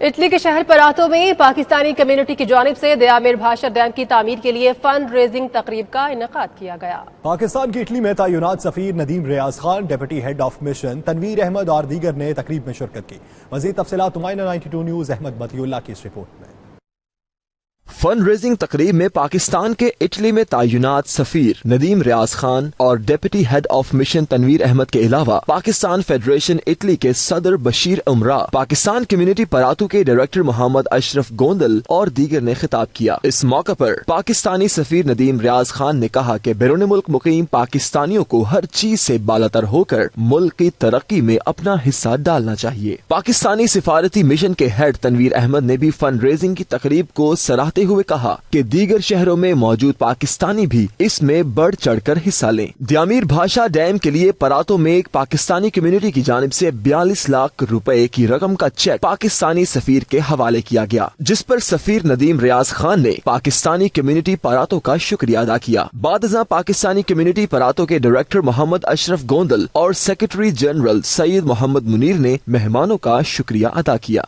Italy کے شہر پراتو میں پاکستانی کمیونٹی کی جانب سے دیامیر بھاشا ڈیم کی تعمیر کے لیے فنڈ ریزنگ تقریب کا انعقاد کیا گیا۔ پاکستان کی اٹلی میں تعینات سفیر Nadeem Riaz Khan, deputy head of mission Tanveer Ahmed اور دیگر نے تقریب میں شرکت کی۔ مزید تفصیلات نمائندہ 92 نیوز احمد مطیع اللہ کی اس رپورٹ میں۔ فنڈ ریزنگ تقریب میں پاکستان کے اٹلی میں تعینات سفیر ندیم ریاض خان اور deputy head of mission Tanveer Ahmed کے علاوہ پاکستان فیڈریشن اٹلی کے صدر بشیر امرا، پاکستان کمیونٹی پراتو کے ڈائریکٹر محمد اشرف گوندل اور دیگر نے خطاب کیا۔ اس موقع پر پاکستانی سفیر ندیم ریاض خان نے کہا کہ بیرون ملک مقیم پاکستانیوں کو ہر چیز سے بالاتر ہو کر ملک کی ترقی میں اپنا حصہ ڈالنا چاہیے۔ پاکستانی سفارتی مشن کے ہیڈ تنویر احمد نے بھی فنڈ ریزنگ کی تقریب کو سراہتے ہوئے کہا کہ دیگر شہروں میں موجود پاکستانی بھی اس میں بڑھ چڑھ کر حصہ لیں۔ دیامیر بھاشا ڈیم کے لیے پراتو میں ایک پاکستانی کمیونٹی کی جانب سے 42 لاکھ روپے کی رقم کا چیک پاکستانی سفیر کے حوالے کیا گیا، جس پر سفیر ندیم ریاض خان نے پاکستانی کمیونٹی پراتو کا شکریہ ادا کیا۔ بعد ازاں پاکستانی کمیونٹی پراتو کے ڈائریکٹر محمد اشرف گوندل اور سیکرٹری جنرل سید محمد منیر نے مہمانوں کا شکریہ ادا کیا۔